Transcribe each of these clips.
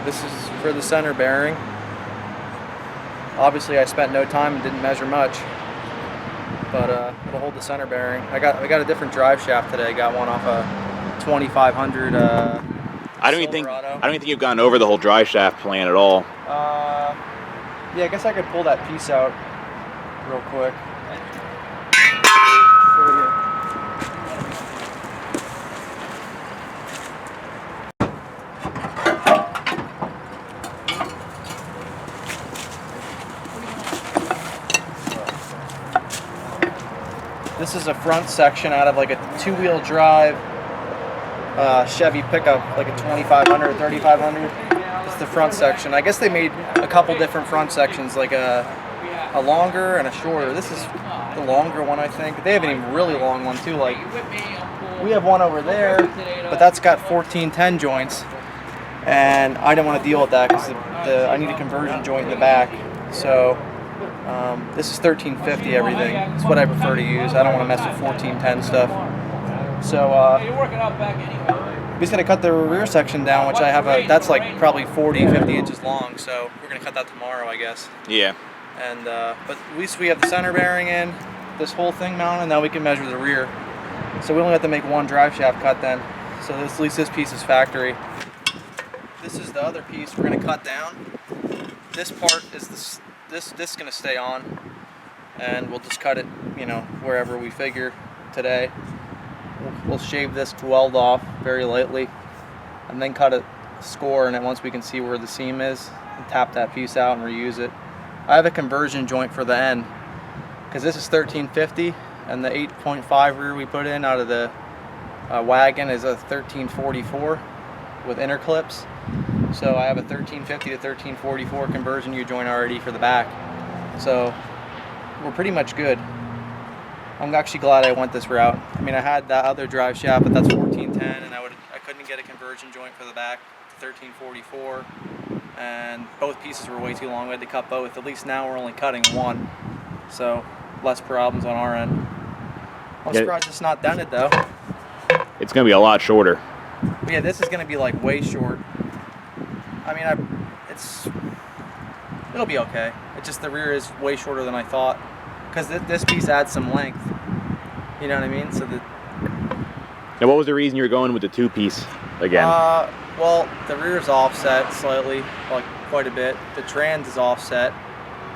This is for the center bearing. Obviously I spent no time and didn't measure much, but it'll hold the center bearing. I got a different drive shaft today. Got one off a 2500 I don't even think you've gone over the whole drive shaft plan at all. Yeah, I guess I could pull that piece out real quick. This is a front section out of like a two-wheel drive Chevy pickup, like a 2500, 3500. It's the front section. I guess they made a couple different front sections, like a longer and a shorter. This is the longer one, I think. They have an even really long one too. Like we have one over there, but that's got 1410 joints, and I didn't want to deal with that because I need a conversion joint in the back. So this is 1350 everything. It's what I prefer to use. I don't want to mess with 1410 stuff. So we just got to cut the rear section down, which I have that's like probably 40-50 inches long. So we're gonna cut that tomorrow, I guess. Yeah. And but at least we have the center bearing in, this whole thing mounted, and now we can measure the rear. So we only have to make one drive shaft cut then. So at least this piece is factory. This is the other piece we're gonna cut down. This part is this is gonna stay on, and we'll just cut it, wherever we figure today. We'll shave this weld off very lightly, and then cut a score in it once we can see where the seam is, and tap that piece out and reuse it. I have a conversion joint for the end, because this is 1350, and the 8.5 rear we put in out of the wagon is a 1344 with interclips. So I have a 1350 to 1344 conversion U-joint already for the back. So we're pretty much good. I'm actually glad I went this route. I mean, I had that other drive shaft, but that's 1410, and I couldn't get a conversion joint for the back, 1344, and both pieces were way too long. We had to cut both. At least now we're only cutting one, so less problems on our end. I'm surprised it's not dented though. It's gonna be a lot shorter. But yeah, this is gonna be like way short. I mean, it'll be okay. It's just the rear is way shorter than I thought, because this piece adds some length. You know what I mean? So Now, what was the reason you were going with the two-piece again? Well, the rear is offset slightly, like quite a bit. The trans is offset,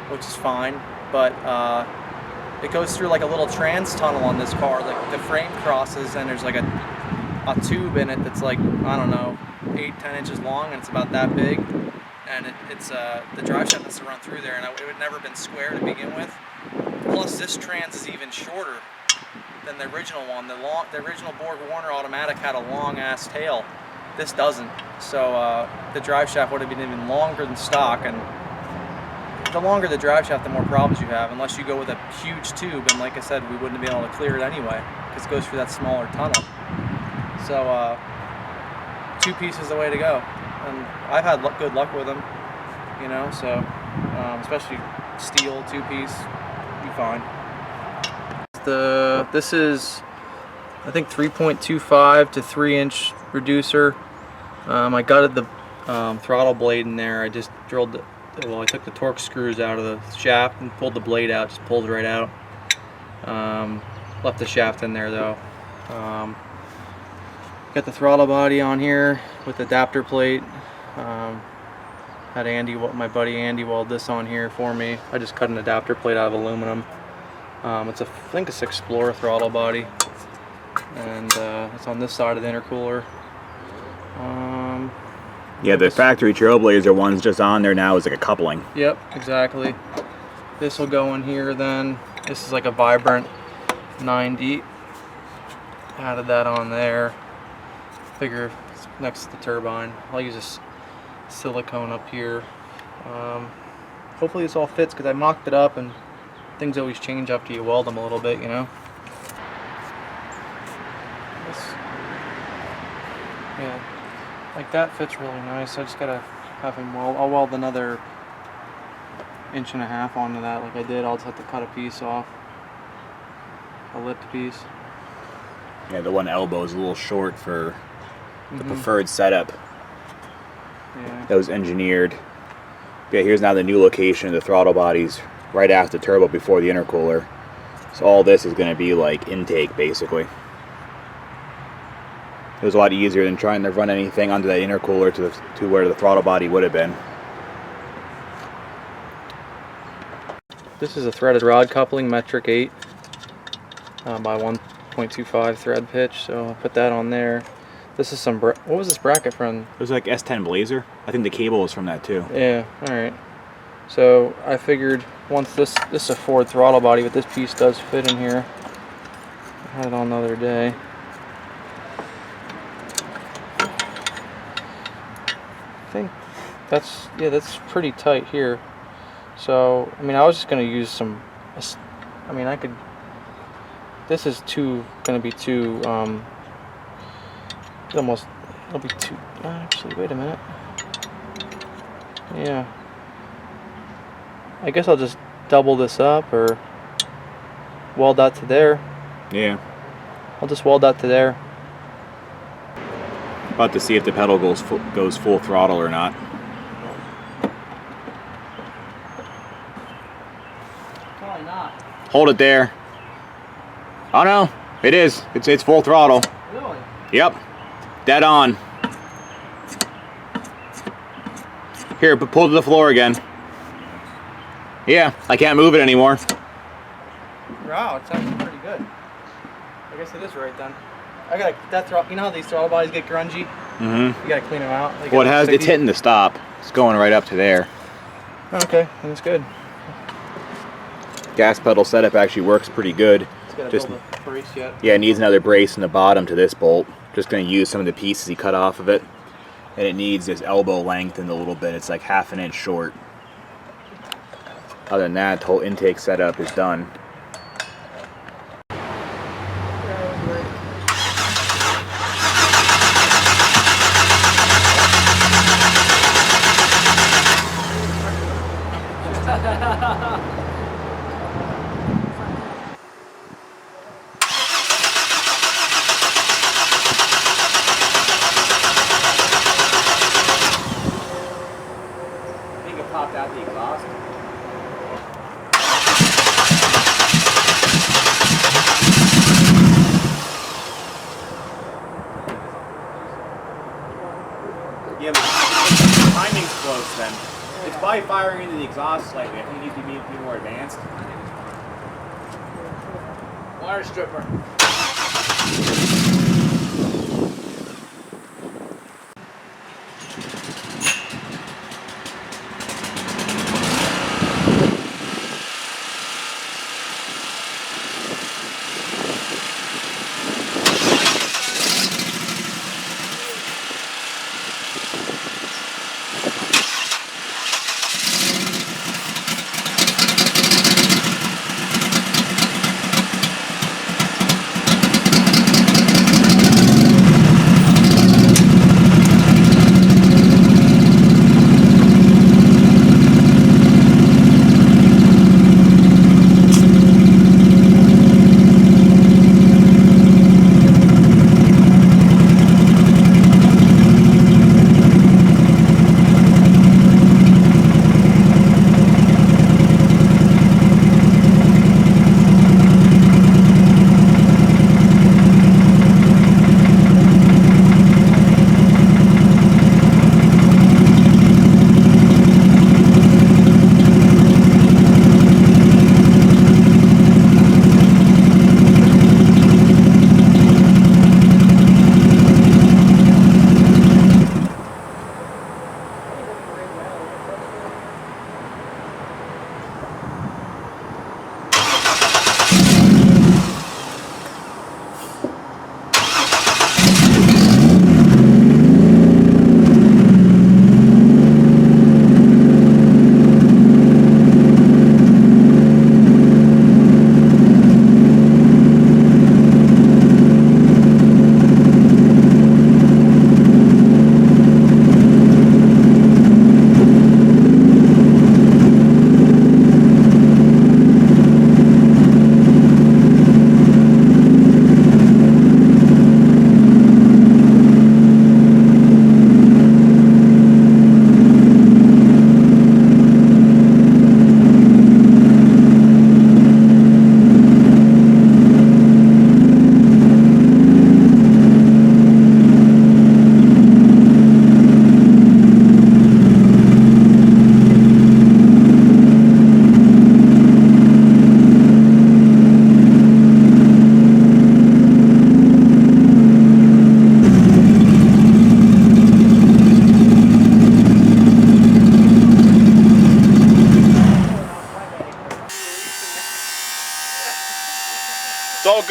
which is fine, but it goes through like a little trans tunnel on this car. Like the frame crosses, and there's like a tube in it that's like, I don't know, 8-10 inches long, and it's about that big. And it's the drive shaft has to run through there, and it would never been square to begin with. Plus, this trans is even shorter than the original one. The original Borg Warner automatic had a long ass tail. This doesn't. So the drive shaft would have been even longer than stock, and the longer the drive shaft, the more problems you have, unless you go with a huge tube. And like I said, we wouldn't be able to clear it anyway, because it goes through that smaller tunnel. So two pieces is the way to go. And I've had good luck with them, so especially steel two-piece, be fine. This is, I think, 3.25 to 3-inch reducer. I gutted the throttle blade in there. I just drilled I took the torque screws out of the shaft and pulled the blade out, just pulled it right out. Left the shaft in there though. Got the throttle body on here with the adapter plate. Had my buddy Andy weld this on here for me. I just cut an adapter plate out of aluminum. I think it's Explorer throttle body, and it's on this side of the intercooler. Yeah, the factory Trailblazer one's just on there now as like a coupling. Yep, exactly. This will go in here then. This is like a Vibrant 90. Added that on there. Figure it's next to the turbine. I'll use this silicone up here. Hopefully this all fits, because I mocked it up, and things always change after you weld them a little bit, Yeah, like that fits really nice. I just gotta have him weld. I'll weld another 1.5 inches onto that like I did. I'll just have to cut a piece off, a lipped piece. Yeah, the one elbow is a little short for the preferred setup. that was engineered. Yeah, here's now the new location of the throttle bodies right after the turbo before the intercooler. So all this is going to be like intake basically. It was a lot easier than trying to run anything onto that intercooler to where the throttle body would have been. This is a threaded rod coupling, metric 8 by 1.25 thread pitch, so I'll put that on there. This is some, what was this bracket from? It was like S10 Blazer. I think the cable was from that too. Yeah, alright. So I figured once this is a Ford throttle body, but this piece does fit in here. I had it on the other day. I think that's pretty tight here. So, I mean, I was just going to use some, I mean, I could, this is going to be too, it'll be too, actually, wait a minute. Yeah. I guess I'll just double this up or weld that to there. Yeah. I'll just weld that to there. About to see if the pedal goes full throttle or not. Probably not. Hold it there. Oh no, it is. It's full throttle. Really? Yep. Dead on. Here, pull to the floor again. Yeah, I can't move it anymore. Wow, it's actually pretty good. I guess it is right then. I got that throttle. You know how these throttle bodies get grungy? Mm-hmm. You gotta clean them out. Well, it's hitting the stop. It's going right up to there. Okay, that's good. Gas pedal setup actually works pretty good. It's got to build a brace yet. Yeah, it needs another brace in the bottom to this bolt. Just going to use some of the pieces he cut off of it. And it needs this elbow lengthened a little bit. It's like 1/2 inch short. Other than that, the whole intake setup is done. Popped out the exhaust. Yeah, but the timing's close then. It's probably firing into the exhaust slightly. I think it needs to be more advanced. Wire stripper.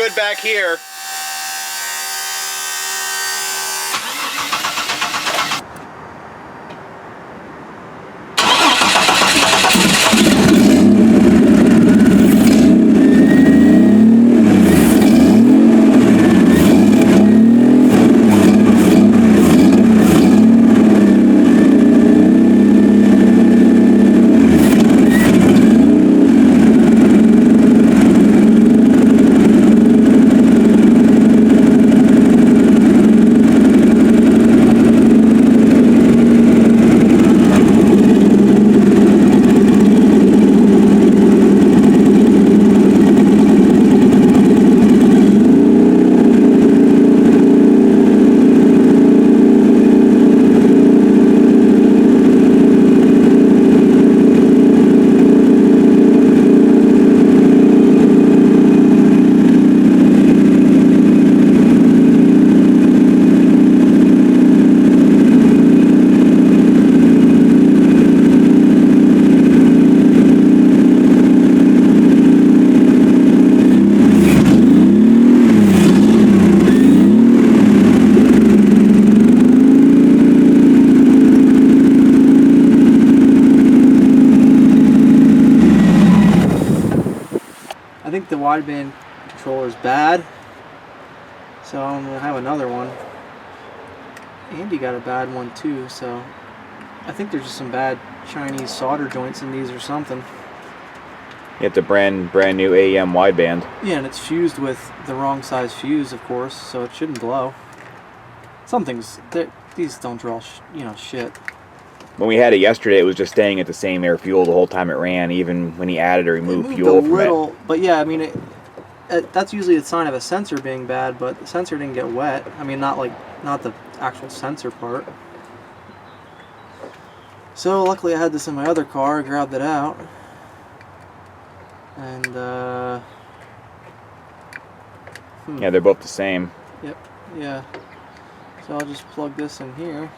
good back here. I think the wideband controller is bad, so I'm gonna have another one. Andy got a bad one too, so I think there's just some bad Chinese solder joints in these or something. It's a brand new AEM wideband. Yeah, and it's fused with the wrong size fuse, of course, so it shouldn't blow. These don't draw, shit. When we had it yesterday, it was just staying at the same air fuel the whole time it ran, even when he added or removed fuel from it. But yeah, I mean, that's usually a sign of a sensor being bad, but the sensor didn't get wet. I mean, not the actual sensor part. So luckily I had this in my other car, I grabbed it out. And, Yeah, they're both the same. Yep, yeah. So I'll just plug this in here.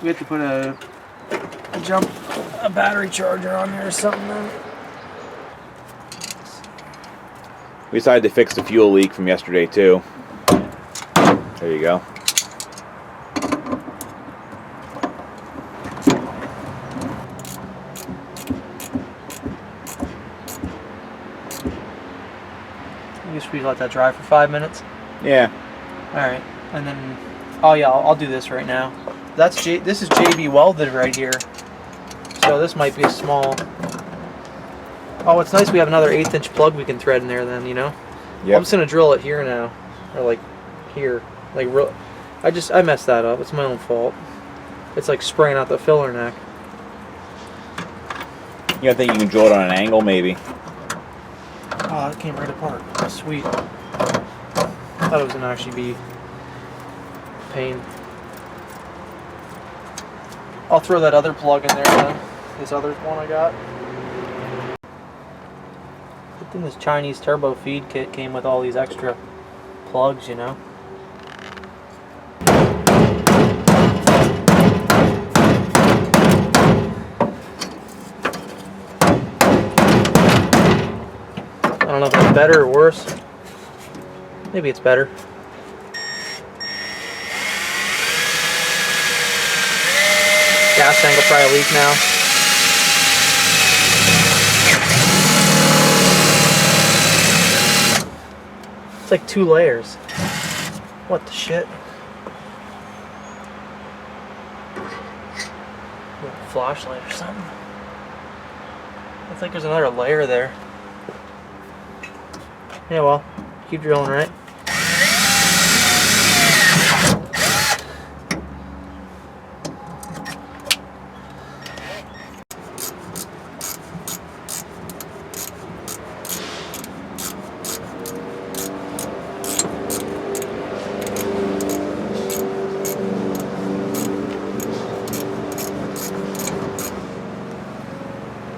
We have to put a battery charger on there or something then. We decided to fix the fuel leak from yesterday too. There you go. I guess we let that dry for 5 minutes. Yeah. Alright, and then, oh yeah, I'll do this right now. This is JB welded right here. So this might be a small. Oh, it's nice we have another 1/8 inch plug we can thread in there then, Yep. I'm just gonna drill it here now. Or like here. I messed that up. It's my own fault. It's like spraying out the filler neck. You think you can drill it on an angle maybe? Oh, it came right apart. Sweet. I thought it was gonna actually be a pain. I'll throw that other plug in there now. This other one I got. Good thing this Chinese turbo feed kit came with all these extra plugs, I don't know if it's better or worse. Maybe it's better. Gas tank will probably leak now. It's like 2 layers. What the shit? Flashlight or something. I think there's another layer there. Yeah, well, keep drilling, right?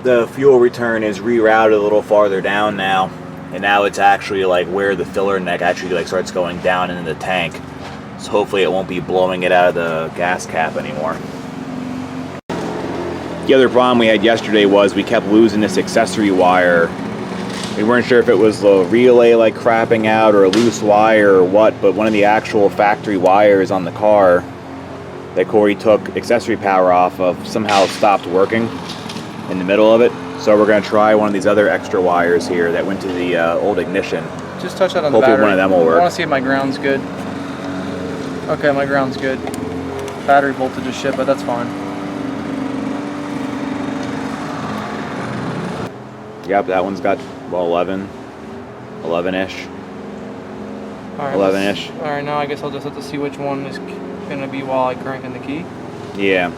The fuel return is rerouted a little farther down now, and now it's actually like where the filler neck actually like starts going down into the tank. So hopefully it won't be blowing it out of the gas cap anymore. The other problem we had yesterday was we kept losing this accessory wire We weren't sure if it was the relay like crapping out or a loose wire or what, but one of the actual factory wires on the car that Corey took accessory power off of somehow stopped working in the middle of it. So we're going to try one of these other extra wires here that went to the old ignition. Just touch that on the Hopefully battery. one of them will work. I want to see if my ground's good. Okay, my ground's good. Battery voltage is shit, but that's fine. Yep, that one's got, well, 11-ish. All right, 11-ish. All right, now I guess I'll just have to see which one is going to be while I crank in the key. Yeah.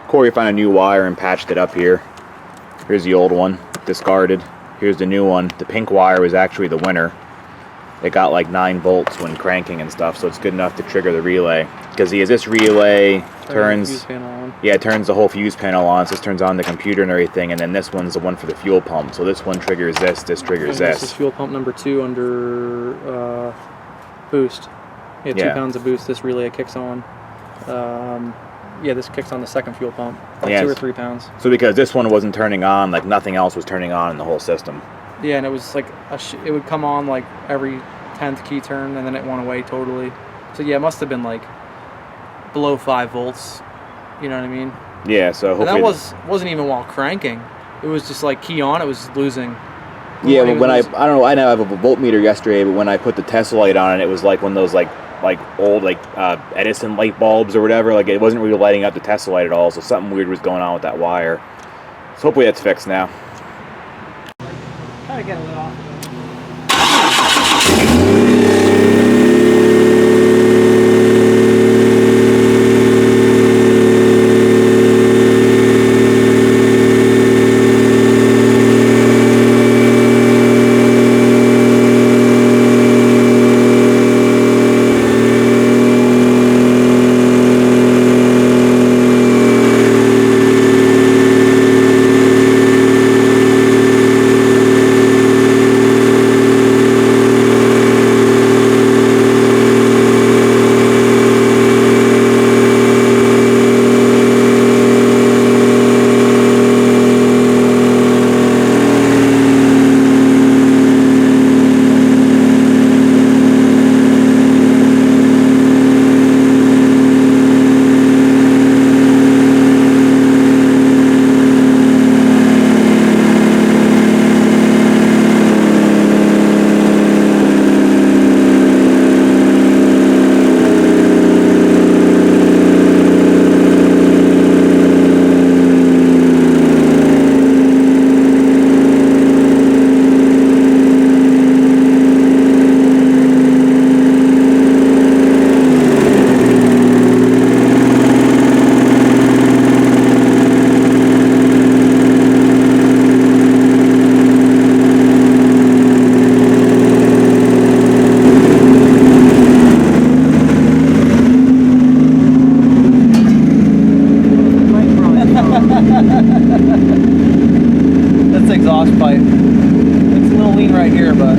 Corey found a new wire and patched it up here. Here's the old one, discarded. Here's the new one. The pink wire was actually the winner. It got like 9 volts when cranking and stuff, so it's good enough to trigger the relay. Because this relay turns, yeah, it turns the whole fuse panel on, so this turns on the computer and everything, and then this one's the one for the fuel pump. So this one triggers this triggers this. This is fuel pump number 2 under boost. Yeah, 2 pounds of boost. This relay kicks on. Yeah, this kicks on the second fuel pump, like 2 or 3 pounds. So because this one wasn't turning on, like nothing else was turning on in the whole system. Yeah, and it was like it would come on like every 10th key turn, and then it went away totally. So yeah, it must have been like below 5 volts. You know what I mean? Yeah. So hopefully. And that wasn't even while cranking. It was just like key on, it was losing. Yeah, but when I don't know, I know I have a voltmeter yesterday, but when I put the Tesla light on it, it was like one of those like old Edison light bulbs or whatever. Like it wasn't really lighting up the Tesla light at all. So something weird was going on with that wire. So hopefully that's fixed now. Try to get a lid off. That's the exhaust pipe. It's a little lean right here, but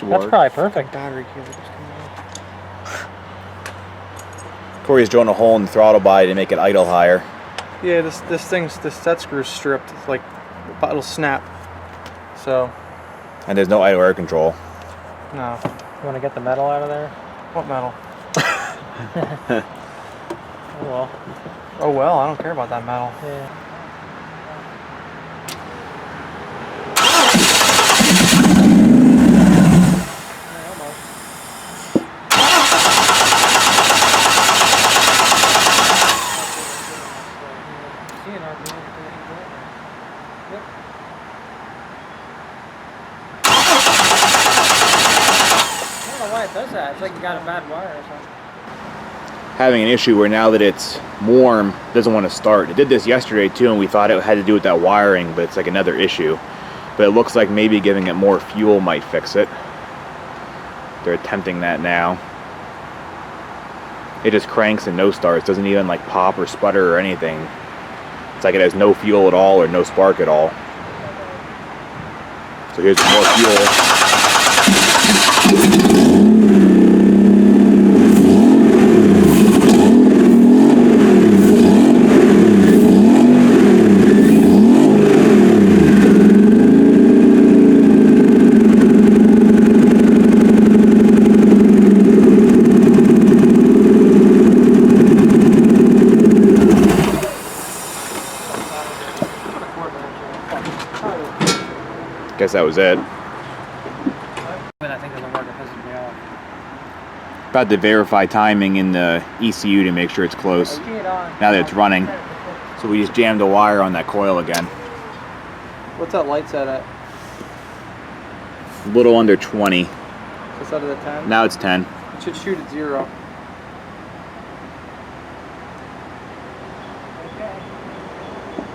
That's probably perfect. battery Corey's drilling a hole in the throttle body to make it idle higher. Yeah, this set screw's stripped. It's like it'll snap. So. And there's no idle air control. No. You want to get the metal out of there? What metal? Oh well. Oh well, I don't care about that metal. Yeah. it does that. It's like you got a bad wire or something. Having an issue where now that it's warm, it doesn't want to start. It did this yesterday too, and we thought it had to do with that wiring, but it's like another issue. But it looks like maybe giving it more fuel might fix it. They're attempting that now. It just cranks and no starts. Doesn't even like pop or sputter or anything. It's like it has no fuel at all or no spark at all. So here's more fuel. Guess that was it. But I think it doesn't work. It pisses me off. About to verify timing in the ECU to make sure it's close. Now that it's running. So we just jammed a wire on that coil again. What's that light set at? A little under 20. It's out of the 10? Now it's 10. It should shoot at 0.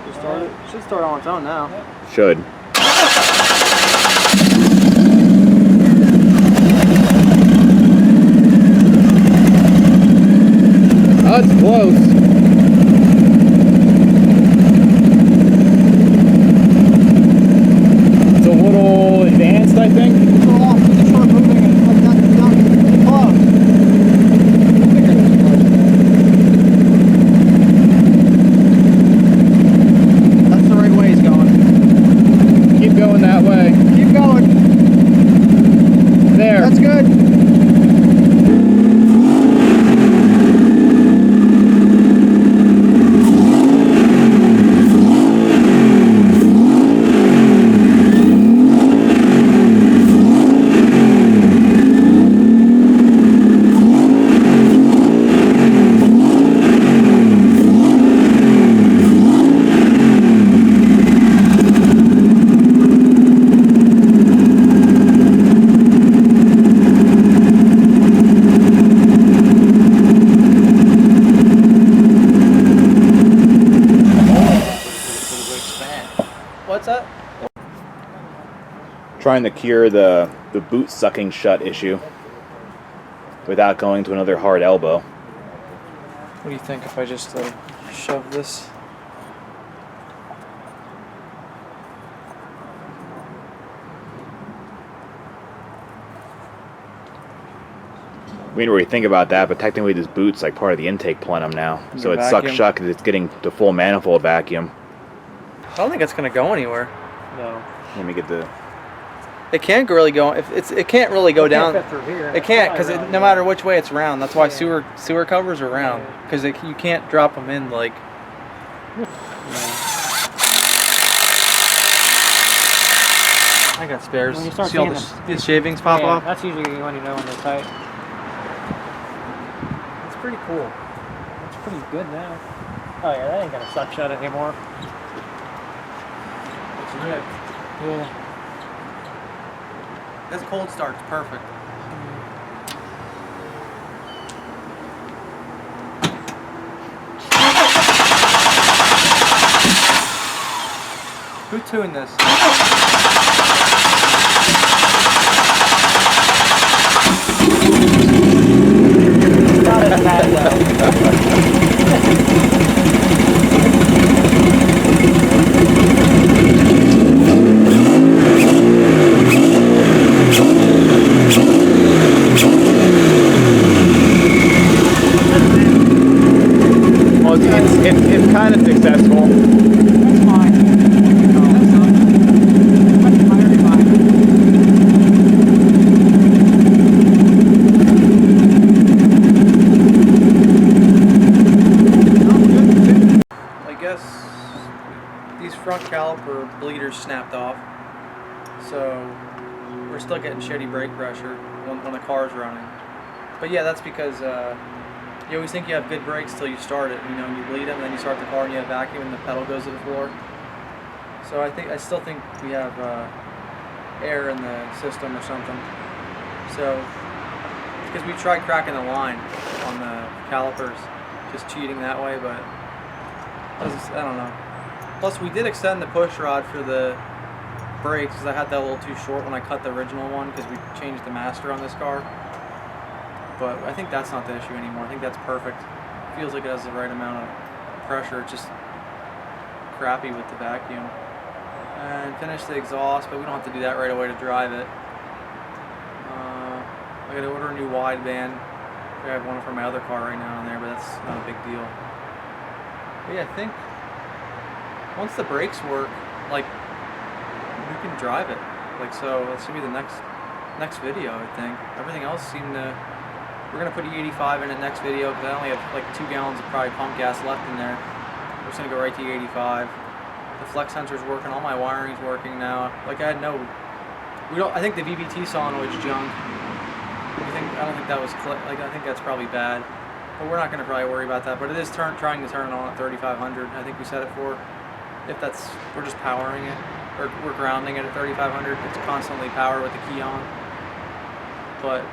It should start on its own now. Should. Oh, it's close. It's a little advanced, I think. It's a little off to the short moving and it's like not close. That's the right way he's going. Keep going that way. Keep going. There. That's good. What's that? Trying to cure the boot sucking shut issue without going to another hard elbow. What do you think if I just shove this? We didn't really think about that, but technically this boot's like part of the intake plenum now. So it sucks shut because it's getting the full manifold vacuum. I don't think it's gonna go anywhere. No. Let me get the... It can't really go. It can't really go down. Fit through here. It can't because no matter which way it's round. That's why sewer covers are round because you can't drop them in like. I got spares. When you start See all seeing the shavings pop off? That's usually when you know when they're tight. It's pretty cool. It's pretty good now. Oh yeah, that ain't gonna suck shut anymore. Yeah. This cold start's perfect. Who tuned this? Not as bad though. It's kind of successful. That's fine. That's fine. I guess these front caliper bleeders snapped off, so we're still getting shitty brake pressure when the car's running. But yeah, that's because you always think you have good brakes till you start it, you know, and you bleed them, and then you start the car and you have vacuum and the pedal goes to the floor. So I still think we have air in the system or something. So because we tried cracking the line on the calipers, just cheating that way, but I don't know. Plus, we did extend the push rod for the brakes because I had that a little too short when I cut the original one because we changed the master on this car. But I think that's not the issue anymore. I think that's perfect. Feels like it has the right amount of pressure. It's just crappy with the vacuum. And finish the exhaust, but we don't have to do that right away to drive it. I gotta order a new wideband. I have one from my other car right now in there, but that's not a big deal. But yeah, I think once the brakes work, like, we can drive it. Like, so that's gonna be the next video, I think. Everything else seemed to. We're gonna put E85 in it next video because I only have like 2 gallons of probably pump gas left in there. We're just gonna go right to E85. The flex sensor's working. All my wiring's working now. Like I had no. I think the VVT solenoid's junk. I don't think that was like I think that's probably bad. But we're not gonna probably worry about that. But it is trying to turn it on at 3500. I think we set it for. If that's we're just powering it or we're grounding it at 3500. It's constantly power with the key on. But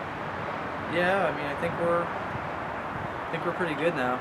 yeah, I mean I think we're pretty good now.